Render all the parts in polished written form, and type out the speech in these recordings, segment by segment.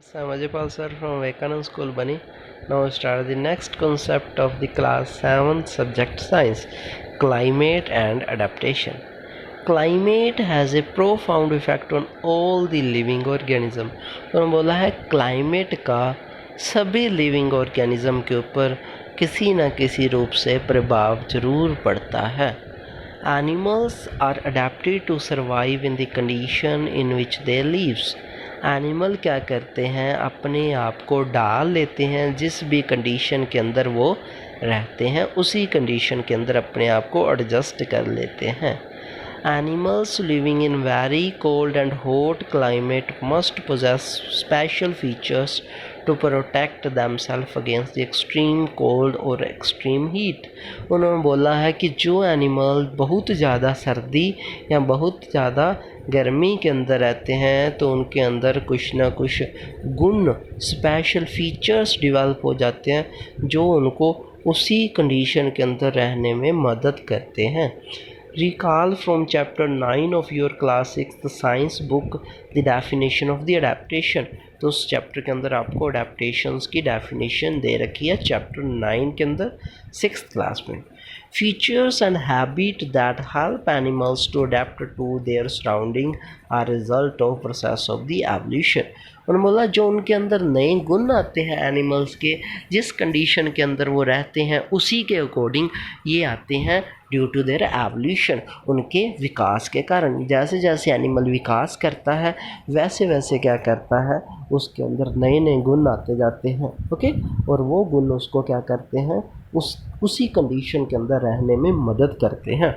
I'm Ajaypal sir from Vivekanand School, Bani. Now start the next concept of the class 7 subject science, climate and adaptation. Climate has a profound effect on all the living organism. उन्होंने बोला है climate का सभी living organism के ऊपर किसी न किसी रूप से प्रभाव जरूर पड़ता है. Animals are adapted to survive in the condition in which they lives. Animal क्या करते हैं, अपने आप को डाल लेते हैं जिस भी कंडीशन के अंदर वो रहते हैं, उसी कंडीशन के अंदर अपने आप को एडजस्ट कर लेते हैं. Animals living in very cold and hot climate must possess special features to protect themselves against the extreme cold और एक्सट्रीम हीट. उन्होंने बोला है कि जो एनिमल बहुत ज़्यादा सर्दी या बहुत ज़्यादा गर्मी के अंदर रहते हैं तो उनके अंदर कुछ ना कुछ गुण, स्पेशल फीचर्स डेवलप हो जाते हैं जो उनको उसी कंडीशन के अंदर रहने में मदद करते हैं. Recall from chapter 9 of your class 6 science book the definition of the adaptation. तो उस चैप्टर के अंदर आपको अडेप्टेशंस की डेफिनेशन दे रखी है चैप्टर 9 के अंदर 6th क्लास में. Features and habit that help animals to adapt to their surrounding are result of process of the evolution. उन्होंने बोला जो उनके अंदर नए गुण आते हैं एनिमल्स के, जिस कंडीशन के अंदर वो रहते हैं उसी के अकॉर्डिंग ये आते हैं ड्यू टू देयर एवोल्यूशन, उनके विकास के कारण. जैसे जैसे एनिमल विकास करता है वैसे वैसे क्या करता है, उसके अंदर नए नए गुण आते जाते हैं. ओके, और वो गुण उसको क्या करते हैं, उसी कंडीशन के अंदर रहने में मदद करते हैं.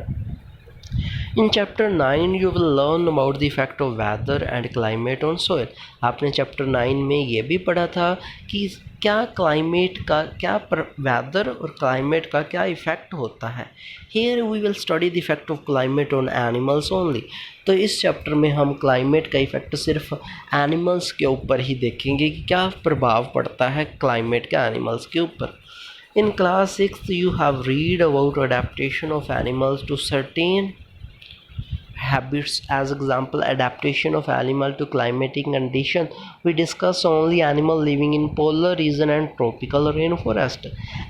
In chapter 9 you will learn about the effect of weather and climate on soil. आपने चैप्टर 9 में ये भी पढ़ा था कि क्या क्लाइमेट का, क्या वेदर और क्लाइमेट का क्या इफ़ेक्ट होता है. Here we will study the effect of climate on animals only. तो इस चैप्टर में हम क्लाइमेट का इफ़ेक्ट सिर्फ एनिमल्स के ऊपर ही देखेंगे कि क्या प्रभाव पड़ता है क्लाइमेट का एनिमल्स के ऊपर. In class 6 you have read about adaptation of animals to certain habits. As example, adaptation of animal to climatic condition. We discuss only animal living in polar region and tropical rainforest.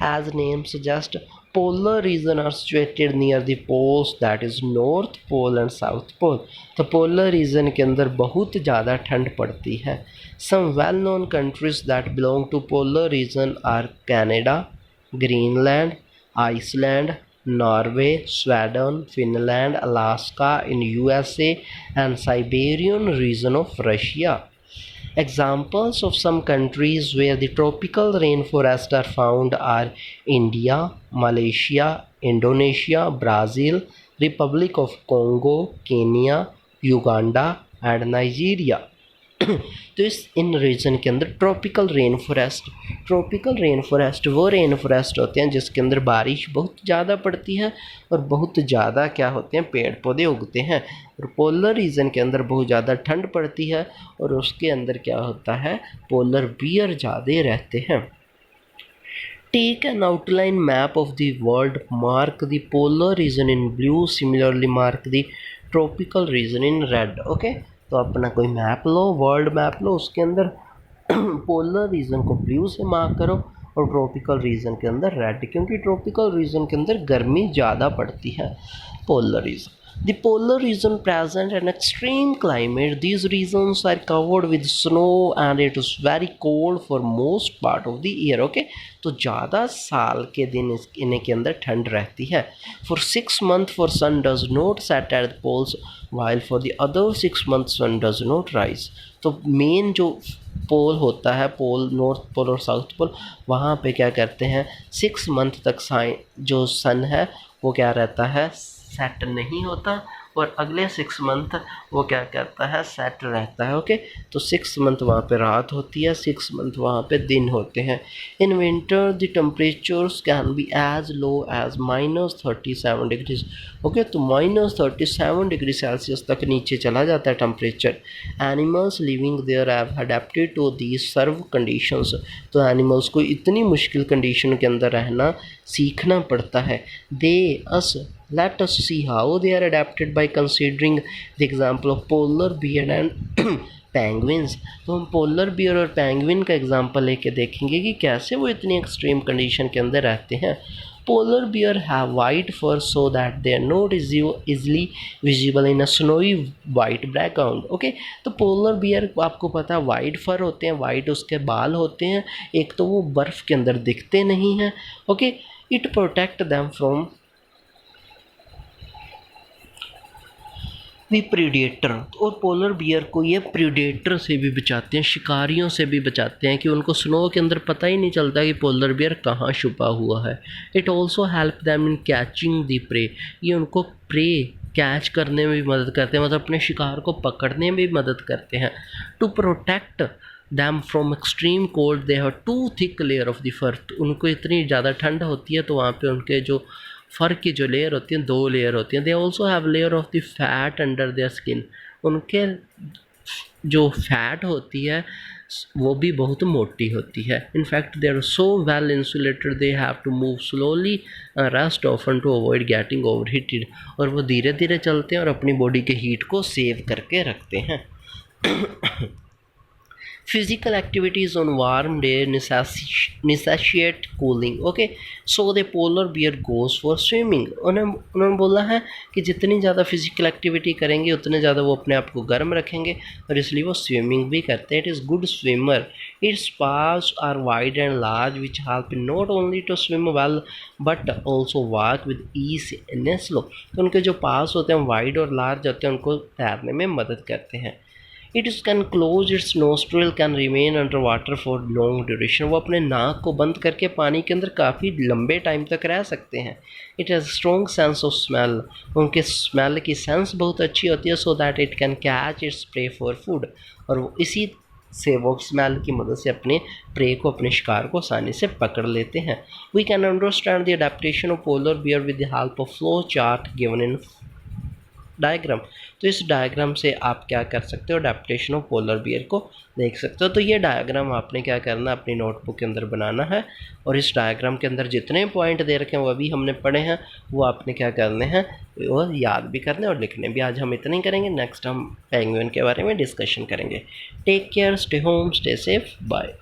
As name suggest, polar region are situated near the poles, that is north pole and south pole. तो polar region के अंदर बहुत ज़्यादा ठंड पड़ती है. Some well known countries that belong to polar region are Canada, Greenland, Iceland, Norway, Sweden, Finland, Alaska in USA, and Siberian region of Russia. Examples of some countries where the tropical rainforests are found are India, Malaysia, Indonesia, Brazil, Republic of Congo, Kenya, Uganda and Nigeria. तो इन reason के अंदर tropical rain forest वो rain forest होते हैं जिसके अंदर बारिश बहुत ज़्यादा पड़ती है और बहुत ज़्यादा क्या होते हैं, पेड़ पौधे उगते हैं. और पोलर रीजन के अंदर बहुत ज़्यादा ठंड पड़ती है और उसके अंदर क्या होता है, पोलर बियर ज़्यादा रहते हैं. Take an outline map of the world, mark the polar region in blue, similarly mark the tropical region in red. Okay, तो अपना कोई मैप लो, वर्ल्ड मैप लो, उसके अंदर पोलर रीजन को ब्लू से मार्क करो और ट्रॉपिकल रीजन के अंदर रेड, क्योंकि ट्रॉपिकल रीजन के अंदर गर्मी ज़्यादा पड़ती है. Polar region, the polar region present an extreme climate. These regions are covered with snow and it is very cold for most part of the year. Okay, तो ज़्यादा साल के दिन इन्हें के अंदर ठंड रहती है. For 6 months for sun does not set at the poles while for the other 6 months sun does not rise. तो मेन जो पोल होता है, पोल नॉर्थ पोल और साउथ पोल, वहाँ पे क्या करते हैं 6 मंथ तक जो सन है वो क्या रहता है, सेट नहीं होता, और अगले 6 मंथ वो क्या करता है, सेट रहता है. ओके, तो 6 मंथ वहाँ पे रात होती है, 6 मंथ वहाँ पे दिन होते हैं. In winter the temperatures can be as low as -37 degrees. Okay, तो -37 डिग्री सेल्सियस तक नीचे चला जाता है temperature. Animals living there have adapted to these severe conditions. तो एनिमल्स को इतनी मुश्किल कंडीशन के अंदर रहना सीखना पड़ता है. Let us see how they are adapted by considering the example of polar bear and penguins. तो हम पोलर बियर और पेंगुइन का एग्जांपल लेके देखेंगे कि कैसे वो इतनी एक्सट्रीम कंडीशन के अंदर रहते हैं। Polar bear have white fur so that they are not easily visible in a snowy white background. Okay, तो पोलर बियर आपको पता है वाइट फर होते हैं, वाइट उसके बाल होते हैं, एक तो वो बर्फ़ के अंदर दिखते नहीं हैं। Okay, it protect them from the predator. और पोलर बियर को ये प्रीडेटर से भी बचाते हैं, शिकारियों से भी बचाते हैं कि उनको स्नो के अंदर पता ही नहीं चलता कि पोलर बियर कहाँ छुपा हुआ है। It also help them in catching the prey. ये उनको प्रे कैच करने में भी मदद करते हैं, मतलब अपने शिकार को पकड़ने में भी मदद करते हैं। To protect them from extreme cold they have two thick layer of the fur. उनको इतनी ज़्यादा ठंड होती है तो वहाँ पे उनके जो फर की जो लेयर होती है, 2 लेयर होती हैं। They also have layer of the fat under their skin. उनके जो फैट होती है वो भी बहुत मोटी होती है। In fact they are so well insulated they have to move slowly rest often to avoid getting overheated. और वो धीरे धीरे चलते हैं और अपनी बॉडी के हीट को सेव करके रखते हैं। Physical activities on warm day necessitate cooling. Okay, so the polar bear goes for swimming. उन्होंने बोला है कि जितनी ज़्यादा फिजिकल एक्टिविटी करेंगे उतने ज़्यादा वो अपने आप को गर्म रखेंगे और इसलिए वो स्विमिंग भी करते हैं। It is good swimmer. Its paws are wide and large which help not only to swim well but also walk with ease in snow. तो उनके जो पास होते हैं वाइड और लार्ज होते हैं, उनको तैरने में मदद करते हैं। It is can close it's nostril can remain under water for long duration. वो अपने नाक को बंद करके पानी के अंदर काफ़ी लंबे टाइम तक रह सकते हैं। It has strong sense of smell. उनके स्मेल की सेंस बहुत अच्छी होती है, so that it can catch its prey for food. और वो इसी से वो स्मेल की मदद से अपने प्रे को, अपने शिकार को आसानी से पकड़ लेते हैं। We can understand the adaptation of polar bear with the help of flow chart given in diagram. तो इस डायग्राम से आप क्या कर सकते हो, अडेप्टेशन ऑफ पोलर बियर को देख सकते हो। तो ये डायग्राम आपने क्या करना, अपनी नोटबुक के अंदर बनाना है और इस डायग्राम के अंदर जितने पॉइंट दे रखे हैं वो अभी हमने पढ़े हैं, वो आपने क्या करने हैं, वो याद भी करने और लिखने भी। आज हम इतना ही करेंगे, नेक्स्ट हम पेंगुइन के बारे में डिस्कशन करेंगे। Take care, stay home, stay safe, bye.